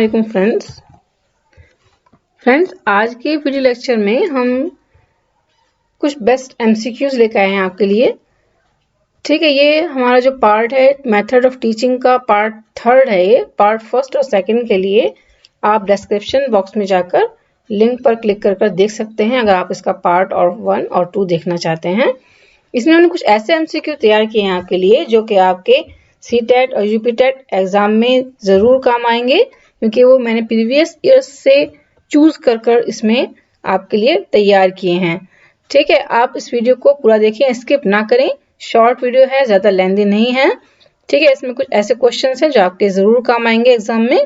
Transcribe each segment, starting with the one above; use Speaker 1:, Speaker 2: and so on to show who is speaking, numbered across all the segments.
Speaker 1: वालेकुम फ्रेंड्स, आज के वीडियो लेक्चर में हम कुछ बेस्ट एमसीक्यूज लेकर आए हैं आपके लिए। ठीक है, ये हमारा जो पार्ट है मेथड ऑफ टीचिंग का पार्ट 3 है। ये पार्ट 1 और 2 के लिए आप डिस्क्रिप्शन बॉक्स में जाकर लिंक पर क्लिक कर देख सकते हैं अगर आप इसका पार्ट और 1 और 2 देखना चाहते हैं। इसमें हमने कुछ ऐसे एमसीक्यू तैयार किए हैं आपके लिए जो कि आपके सीटेट और यूपीटेट एग्जाम में ज़रूर काम आएंगे, क्योंकि वो मैंने प्रीवियस ईयर्स से चूज कर इसमें आपके लिए तैयार किए हैं। ठीक है, आप इस वीडियो को पूरा देखें, स्किप ना करें। शॉर्ट वीडियो है, ज़्यादा लेंथी नहीं है। ठीक है, इसमें कुछ ऐसे क्वेश्चंस हैं जो आपके ज़रूर काम आएंगे एग्जाम में।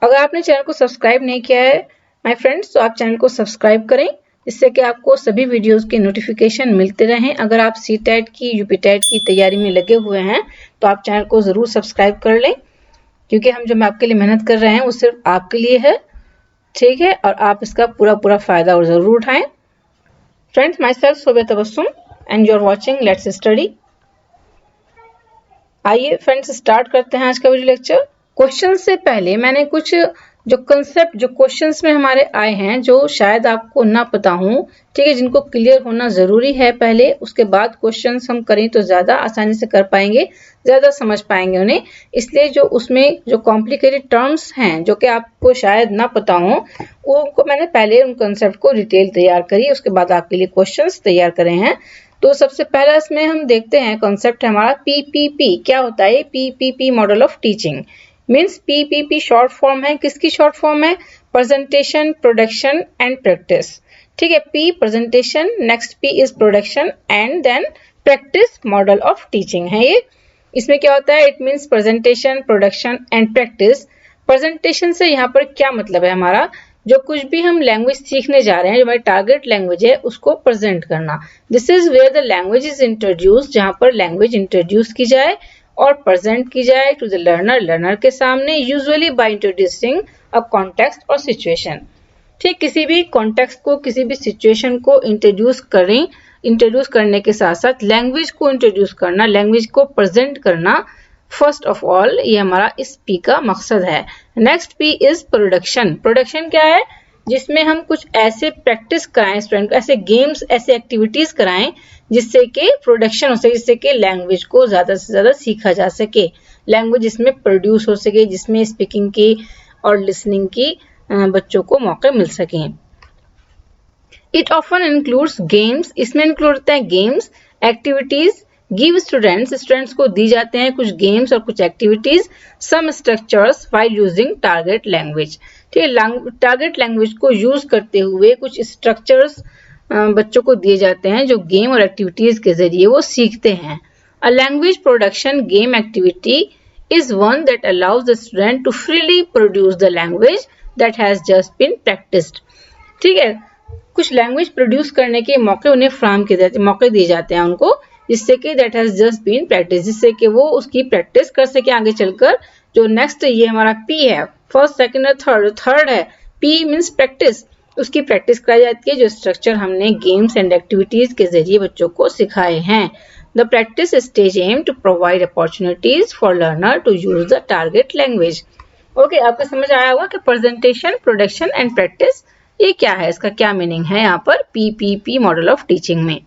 Speaker 1: अगर आपने चैनल को सब्सक्राइब नहीं किया है माय फ्रेंड्स, तो आप चैनल को सब्सक्राइब करें, जिससे कि आपको सभी वीडियोस के नोटिफिकेशन मिलते रहें। अगर आप सीटेट की यूपीटेट की तैयारी में लगे हुए हैं तो आप चैनल को ज़रूर सब्सक्राइब कर लें, क्योंकि हम जो आपके लिए मेहनत कर रहे हैं वो सिर्फ आपके लिए है। ठीक है, और आप इसका पूरा फ़ायदा और ज़रूर उठाएं। Friends, myself Sobia Tabassum and you are watching let's study. आइए फ्रेंड्स, स्टार्ट करते हैं आज का वीडियो लेक्चर। क्वेश्चन से पहले मैंने कुछ जो कंसेप्ट जो क्वेश्चंस में हमारे आए हैं जो शायद आपको ना पता हो, ठीक है, जिनको क्लियर होना जरूरी है पहले, उसके बाद क्वेश्चंस हम करें तो ज्यादा आसानी से कर पाएंगे, ज्यादा समझ पाएंगे उन्हें। इसलिए जो उसमें जो कॉम्प्लिकेटेड टर्म्स हैं जो कि आपको शायद ना पता हो, वो मैंने पहले उन कंसेप्ट को डिटेल तैयार करी, उसके बाद आपके लिए क्वेश्चंस तैयार करे हैं। तो सबसे पहला इसमें हम देखते हैं कंसेप्ट हमारा पीपीपी। क्या होता है PPP? Model of teaching means PPP short form है। किसकी शॉर्ट फॉर्म है? Presentation, production and practice. ठीक है, P presentation, next P is production and then practice model of teaching है ये। इसमें क्या होता है? It means presentation, production and practice. Presentation से यहाँ पर क्या मतलब है हमारा? जो कुछ भी हम लैंग्वेज सीखने जा रहे हैं, जो हमारी टारगेट लैंग्वेज है, उसको प्रेजेंट करना। This is where the language is introduce, जहाँ पर लैंग्वेज इंट्रोड्यूस की जाए और प्रेजेंट की जाए टू द लर्नर के सामने, usually by introducing a context और सिचुएशन। ठीक, किसी भी कॉन्टेक्स्ट को, किसी भी सिचुएशन को इंट्रोड्यूस करें। इंट्रोड्यूस करने के साथ साथ लैंग्वेज को इंट्रोड्यूस करना, लैंग्वेज को प्रेजेंट करना, फर्स्ट ऑफ ऑल ये हमारा इस पी का मकसद है। Next P is production. Production क्या है? जिसमें हम कुछ ऐसे प्रैक्टिस कराएं स्टूडेंट को, ऐसे गेम्स, ऐसे एक्टिविटीज कराएं जिससे कि प्रोडक्शन हो सके, जिससे कि लैंग्वेज को ज्यादा से ज्यादा सीखा जा सके, लैंग्वेज जिसमें प्रोड्यूस हो सके, जिसमें स्पीकिंग की और लिसनिंग की बच्चों को मौके मिल सके। It often includes games. इसमें इंक्लूड होता है गेम्स, एक्टिविटीज, गिव स्टूडेंट्स को दी जाते हैं कुछ गेम्स और कुछ activities, some structures while using target language. ठीक है, टारगेट लैंग्वेज को यूज करते हुए कुछ स्ट्रक्चर्स बच्चों को दिए जाते हैं जो गेम और एक्टिविटीज के जरिए वो सीखते हैं। A language production game activity is one that allows the student to freely produce the language that has just been practised. ठीक है, कुछ लैंग्वेज प्रोड्यूस करने के मौके उन्हें मौके दिए जाते हैं उनको, जिससे कि that has just been practice, जिससे कि वो उसकी प्रैक्टिस कर सके आगे चलकर। जो नेक्स्ट ये हमारा पी है, फर्स्ट, सेकंड और थर्ड है, पी मीन्स प्रैक्टिस, उसकी प्रैक्टिस कराई जाती है, जो स्ट्रक्चर हमने गेम्स एंड एक्टिविटीज के जरिए बच्चों को सिखाए हैं। The practice stage aim to provide opportunities for learner to use the target language. Okay, आपको समझ आया होगा कि प्रेजेंटेशन, प्रोडक्शन एंड प्रैक्टिस ये क्या है, इसका क्या मीनिंग है यहाँ पर पीपीपी मॉडल ऑफ टीचिंग में।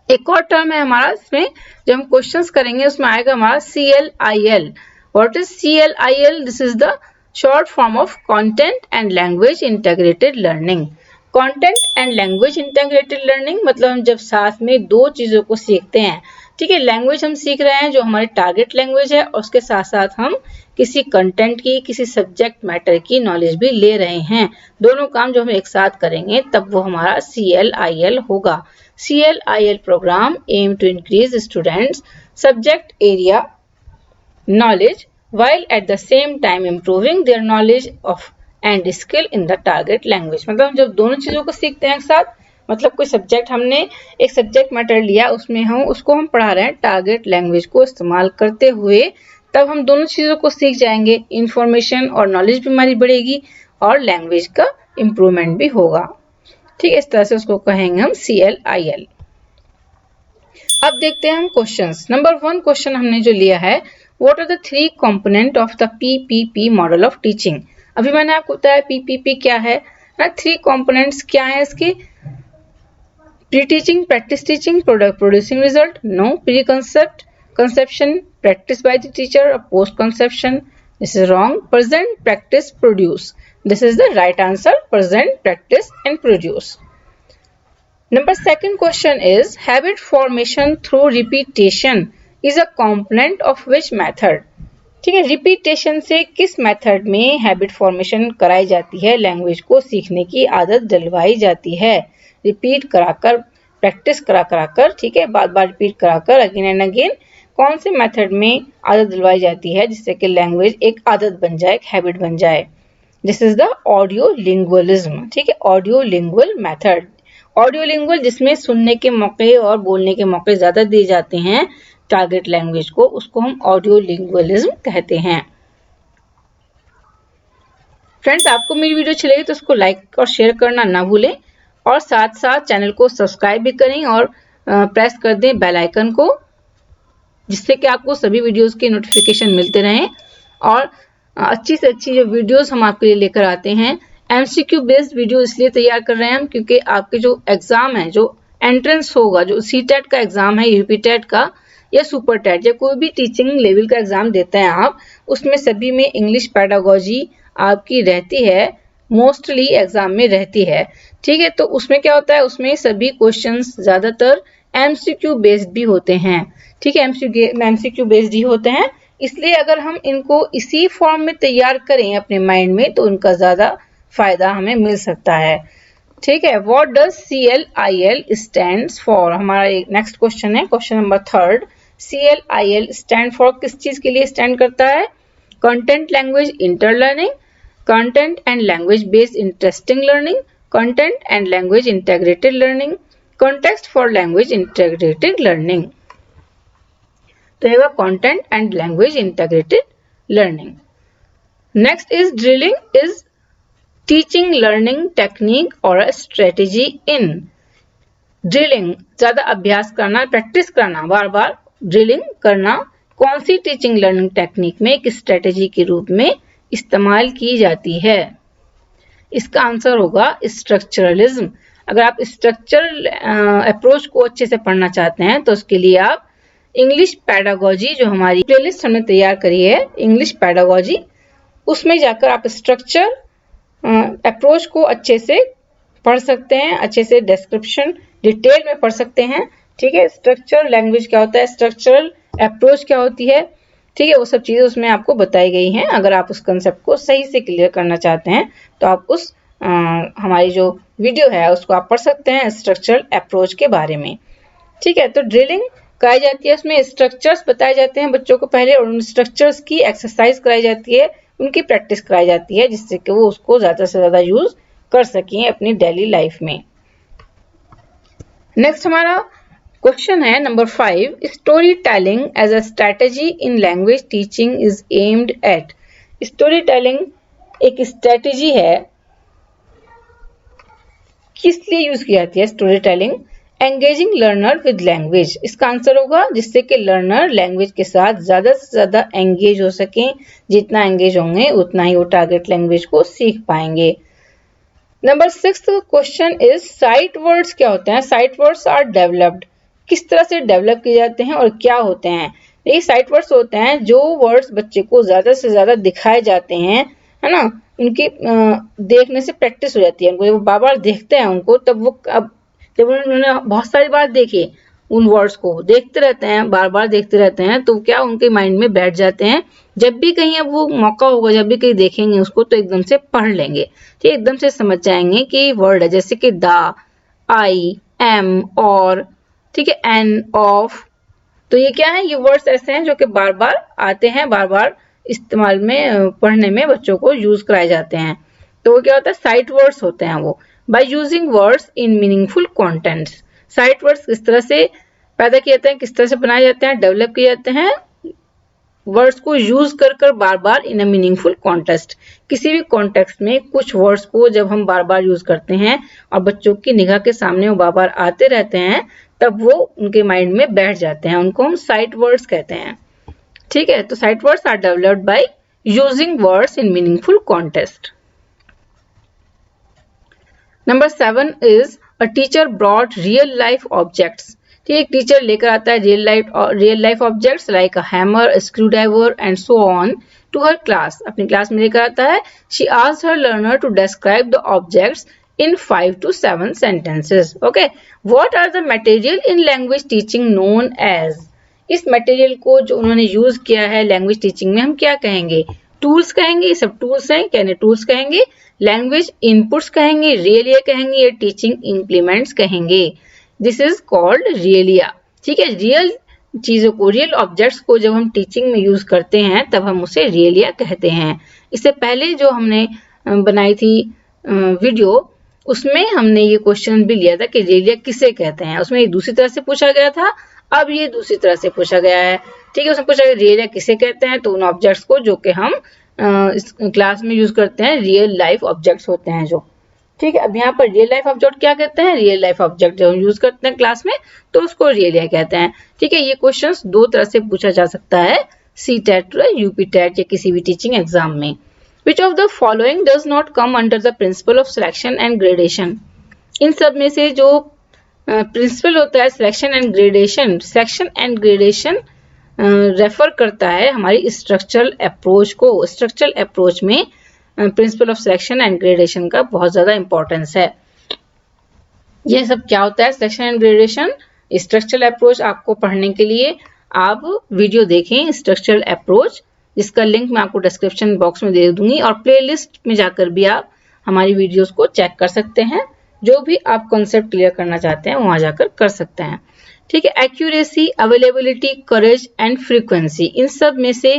Speaker 1: एक और टर्म है हमारा, इसमें जब हम क्वेश्चंस करेंगे उसमें आएगा हमारा CLIL। What is CLIL? This is the short form of content and language integrated learning. Content and language integrated learning मतलब हम जब साथ में दो चीजों को सीखते हैं। ठीक है, लैंग्वेज हम सीख रहे हैं जो हमारी टारगेट लैंग्वेज है, और उसके साथ साथ हम किसी कंटेंट की, किसी सब्जेक्ट मैटर की नॉलेज भी ले रहे हैं। दोनों काम जो हम एक साथ करेंगे तब वो हमारा CLIL होगा। CLIL program aim to increase students subject area knowledge while at the same time improving their knowledge of and skill in the target language। मतलब हम जब दोनों चीजों को सीखते हैं एक साथ, मतलब कोई सब्जेक्ट, हमने एक सब्जेक्ट मैटर लिया, उसमें हम उसको पढ़ा रहे हैं टारगेट लैंग्वेज को इस्तेमाल करते हुए, तब हम दोनों चीजों को सीख जाएंगे। इंफॉर्मेशन और नॉलेज भी हमारी बढ़ेगी और लैंग्वेज का इम्प्रूवमेंट भी होगा। ठीक है, इस तरह से उसको कहेंगे हम CLIL। अब देखते हैं हम क्वेश्चंस। नंबर 1 क्वेश्चन हमने जो लिया है What are the three component of the PPP model of teaching? अभी मैंने आपको बताया PPP क्या है ना, 3 components क्या है इसके? Pre-teaching, practice teaching, product producing result. No. Pre-concept, conception, practice by the teacher, or post-conception. This is wrong. Present, practice, produce. This is the right answer. Present, practice and produce. Number second question is, habit formation through repetition is a component of which method? ठीक है, repetition से किस method में habit formation कराई जाती है, language को सीखने की आदत दिलवाई जाती है? रिपीट कराकर, प्रैक्टिस कराकर, ठीक है, बार बार रिपीट कराकर, अगेन एंड अगेन, कौन से मेथड में आदत दिलवाई जाती है जिससे कि लैंग्वेज एक आदत बन जाए, एक हैबिट बन जाए? दिस इज द ऑडियो लिंगुअलिज्म, ठीक है, audio lingual method. Audio lingual जिसमें सुनने के मौके और बोलने के मौके ज्यादा दिए जाते हैं टारगेट लैंग्वेज को, उसको हम ऑडियो लिंगुअलिज्म कहते हैं। फ्रेंड्स, आपको मेरी वीडियो अच्छी लगी तो उसको लाइक और शेयर करना ना भूलें, और साथ साथ चैनल को सब्सक्राइब भी करें और प्रेस कर दें बेल आइकन को, जिससे कि आपको सभी वीडियोस के नोटिफिकेशन मिलते रहें। और अच्छी से अच्छी जो वीडियोस हम आपके लिए लेकर आते हैं, एमसीक्यू बेस्ड वीडियो इसलिए तैयार कर रहे हैं हम क्योंकि आपके जो एग्जाम है, जो एंट्रेंस होगा, जो सीटेट का एग्जाम है, यूपीटेट का या सुपर टेट या कोई भी टीचिंग लेवल का एग्जाम देते हैं आप, उसमें सभी में इंग्लिश पेडागोजी आपकी रहती है, मोस्टली एग्जाम में रहती है, ठीक है। तो उसमें क्या होता है, उसमें सभी क्वेश्चंस ज्यादातर एमसीक्यू बेस्ड भी होते हैं, ठीक है, एमसीक्यू बेस्ड ही होते हैं। इसलिए अगर हम इनको इसी फॉर्म में तैयार करें अपने माइंड में तो उनका ज्यादा फायदा हमें मिल सकता है, ठीक है। What does CLIL stands for? हमारा नेक्स्ट क्वेश्चन है, question number 3। CLIL stand for किस चीज के लिए स्टैंड करता है? Content language interlearning, content and language based interesting learning, content and language integrated learning, context for language integrated learning. तो ये content and language integrated learning. Next is drilling is teaching learning technique और a strategy in. Drilling ज्यादा अभ्यास करना, practice करना, बार बार drilling करना कौन सी teaching learning technique में एक स्ट्रेटेजी के रूप में इस्तेमाल की जाती है? इसका आंसर होगा स्ट्रक्चरलिज्म। अगर आप स्ट्रक्चरल अप्रोच को अच्छे से पढ़ना चाहते हैं तो उसके लिए आप इंग्लिश पेडागोजी, जो हमारी प्लेलिस्ट हमने तैयार करी है इंग्लिश पेडागोजी, उसमें जाकर आप स्ट्रक्चर अप्रोच को अच्छे से पढ़ सकते हैं, अच्छे से डिस्क्रिप्शन डिटेल में पढ़ सकते हैं, ठीक है। स्ट्रक्चर लैंग्वेज क्या होता है, स्ट्रक्चरल अप्रोच क्या होती है, ठीक है, वो सब चीजें उसमें आपको बताई गई हैं। अगर आप उस कंसेप्ट को सही से क्लियर करना चाहते हैं तो आप उस हमारी जो वीडियो है उसको आप पढ़ सकते हैं स्ट्रक्चरल अप्रोच के बारे में, ठीक है। तो ड्रिलिंग कराई जाती है, उसमें स्ट्रक्चर्स बताए जाते हैं बच्चों को पहले, और उन स्ट्रक्चर्स की एक्सरसाइज कराई जाती है, उनकी प्रैक्टिस कराई जाती है, जिससे कि वो उसको ज्यादा से ज्यादा यूज कर सकें अपनी डेली लाइफ में। नेक्स्ट हमारा क्वेश्चन है number 5। Story telling as a strategy in language teaching is aimed at. Story telling एक स्ट्रेटेजी है, किस लिए यूज की जाती है story telling? Engaging learner with language. इसका आंसर होगा जिससे कि लर्नर लैंग्वेज के साथ ज्यादा से ज्यादा एंगेज हो सके। जितना एंगेज होंगे उतना ही वो टारगेट लैंग्वेज को सीख पाएंगे। Number 6 question is sight words क्या होते हैं? Sight words are developed. किस तरह से डेवलप किए जाते हैं और क्या होते हैं? ये साइट वर्ड्स होते हैं जो वर्ड्स बच्चे को ज्यादा से ज्यादा दिखाए जाते हैं, है ना, उनकी देखने से प्रैक्टिस हो जाती है उनको, वो बार बार देखते हैं उनको, तब वो जब उन्होंने बहुत सारी बार देखे उन वर्ड्स को, देखते रहते हैं, बार बार देखते रहते हैं, तो क्या उनके माइंड में बैठ जाते हैं। जब भी कहीं अब वो मौका होगा, जब भी कहीं देखेंगे उसको तो एकदम से पढ़ लेंगे, ठीक, एकदम से समझ जाएंगे कि वर्ड है, जैसे कि द, आई, एम, और, ठीक है, एन, ऑफ। तो ये क्या है? ये वर्ड्स ऐसे हैं जो कि बार बार आते हैं, बार बार इस्तेमाल में, पढ़ने में बच्चों को यूज कराए जाते हैं। तो वो क्या होता है? साइट वर्ड्स होते हैं वो। Bye using words in meaningful contents. Sight words किस तरह से पैदा किए जाते हैं, किस तरह से बनाए जाते हैं, डेवलप किए जाते हैं? वर्ड्स को यूज कर बार बार इन अ मीनिंगफुल कॉन्टेक्स्ट। किसी भी कॉन्टेक्स्ट में कुछ वर्ड्स को जब हम बार बार यूज करते हैं और बच्चों की निगाह के सामने वो बार बार आते रहते हैं, तब वो उनके माइंड में बैठ जाते हैं, उनको हम साइट वर्ड्स कहते हैं, ठीक है, तो sight words are developed by using words in meaningful context. Number 7 is a teacher brought real life objects. ठीक है, टीचर लेकर आता है real life objects like a hammer, screwdriver and so on to her class. अपनी class में लेकर आता है। She asked her learner to describe the objects in 5 to 7 sentences. Okay, what are the material in language teaching known as? इस material को जो उन्होंने use किया है लैंग्वेज टीचिंग में हम क्या कहेंगे? टूल्स कहेंगे। ये सब टूल्स हैं, कहने टूल्स कहेंगे, लैंग्वेज इनपुट्स कहेंगे, रियलिया कहेंगे या टीचिंग इम्प्लीमेंट्स कहेंगे। This is called realia. ठीक है, रियल चीजों को, रियल ऑब्जेक्ट्स को जब हम टीचिंग में यूज करते हैं तब हम उसे रियलिया कहते हैं। इससे पहले जो हमने बनाई थी वीडियो, उसमें हमने ये क्वेश्चन भी लिया था कि रियलिया किसे कहते हैं। उसमें दूसरी तरह से पूछा गया था, अब ये दूसरी तरह से पूछा गया है। ठीक है, उसमें पूछा गया रियलिया किसे कहते हैं, तो उन ऑब्जेक्ट्स को जो कि हम इस क्लास में यूज करते हैं, रियल लाइफ ऑब्जेक्ट्स होते हैं जो। ठीक है, अब यहाँ पर रियल लाइफ ऑब्जेक्ट क्या कहते हैं? रियल लाइफ ऑब्जेक्ट जो हम यूज करते हैं क्लास में तो उसको रियलिया कहते हैं। ठीक है, ये क्वेश्चन दो तरह से पूछा जा सकता है, CTET, UPTET या किसी भी टीचिंग एग्जाम में। Which of the following does not come under the principle of selection and gradation? इन सब में से जो प्रिंसिपल होता है selection and gradation, selection and gradation refer करता है हमारी स्ट्रक्चरल अप्रोच को। स्ट्रक्चरल अप्रोच में principle of selection and gradation का बहुत ज्यादा इंपॉर्टेंस है। ये सब क्या होता है selection and gradation? Structural approach आपको पढ़ने के लिए आप वीडियो देखें स्ट्रक्चरल अप्रोच, जिसका लिंक मैं आपको डिस्क्रिप्शन बॉक्स में दे दूंगी, और प्लेलिस्ट में जाकर भी आप हमारी वीडियोस को चेक कर सकते हैं। जो भी आप कॉन्सेप्ट क्लियर करना चाहते हैं वहां जाकर कर सकते हैं। ठीक है, accuracy, availability, coverage and frequency, इन सब में से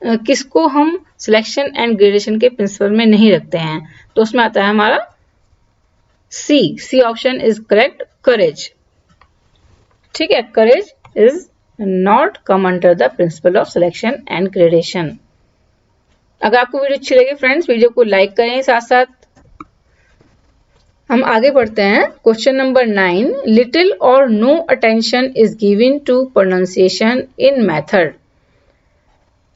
Speaker 1: किसको हम सिलेक्शन एंड ग्रेडेशन के प्रिंसिपल में नहीं रखते हैं? तो उसमें आता है हमारा C option is correct, coverage. ठीक है, coverage is not come under the principle of selection and gradation। अगर आपको वीडियो अच्छी लगे फ्रेंड्स, वीडियो को लाइक करें। साथ साथ हम आगे बढ़ते हैं। Question number 9, little or no attention is given to pronunciation in method.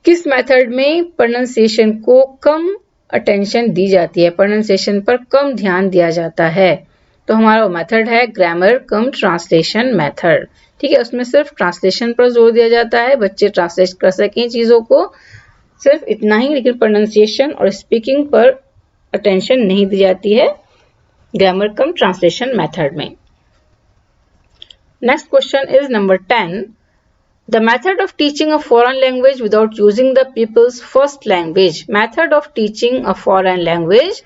Speaker 1: किस मेथड में प्रोनाउंसिएशन को कम अटेंशन दी जाती है, प्रोनाउंसिएशन पर कम ध्यान दिया जाता है? तो हमारा मेथड है ग्रामर कम ट्रांसलेशन मेथड। ठीक है, उसमें सिर्फ ट्रांसलेशन पर जोर दिया जाता है, बच्चे ट्रांसलेट कर सकें चीजों को, सिर्फ इतना ही, लेकिन प्रोनाउंसिएशन और स्पीकिंग पर अटेंशन नहीं दी जाती है ग्रामर कम ट्रांसलेशन मेथड में। Next question is number 10, the method of teaching a foreign language without using the people's first language. Method of teaching a foreign language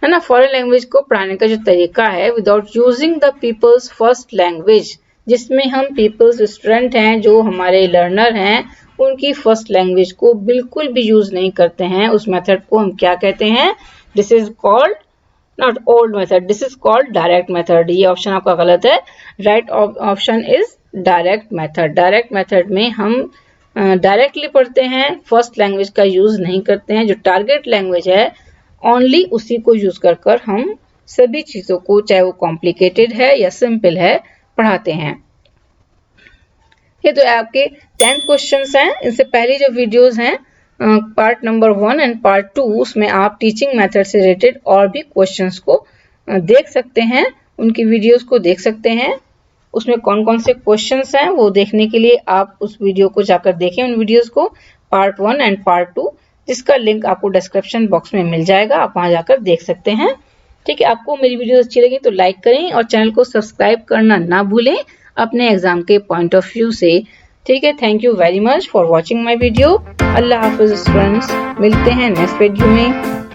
Speaker 1: है ना, फॉरेन लैंग्वेज को पढ़ाने का जो तरीका है without using the people's first language, जिसमें हम पीपल्स स्टूडेंट हैं, जो हमारे लर्नर हैं, उनकी फर्स्ट लैंग्वेज को बिल्कुल भी यूज नहीं करते हैं, उस मेथड को हम क्या कहते हैं? This is called not old method, this is called direct method. ये ऑप्शन आपका गलत है, right option is direct method. Direct method में हम डायरेक्टली पढ़ते हैं, फर्स्ट लैंग्वेज का यूज नहीं करते हैं। जो टारगेट लैंग्वेज है ओनली उसी को यूज कर हम सभी चीजों को, चाहे वो कॉम्प्लिकेटेड है या सिंपल है, पढ़ाते हैं। ये तो आपके 10 क्वेश्चंस हैं। इनसे पहले जो वीडियोस हैं पार्ट नंबर 1 एंड पार्ट 2, उसमें आप टीचिंग मेथड से रिलेटेड और भी क्वेश्चंस को देख सकते हैं, उनकी वीडियोस को देख सकते हैं। उसमें कौन कौन से क्वेश्चंस हैं वो देखने के लिए आप उस वीडियो को जाकर देखें, उन वीडियोस को, पार्ट 1 एंड पार्ट 2, जिसका लिंक आपको डिस्क्रिप्शन बॉक्स में मिल जाएगा, आप वहां जाकर देख सकते हैं। ठीक है, आपको मेरी वीडियो अच्छी लगी तो लाइक करें और चैनल को सब्सक्राइब करना ना भूलें अपने एग्जाम के पॉइंट ऑफ व्यू से। ठीक है, thank you very much for watching my video. Allah Hafiz friends, मिलते हैं नेक्स्ट वीडियो में।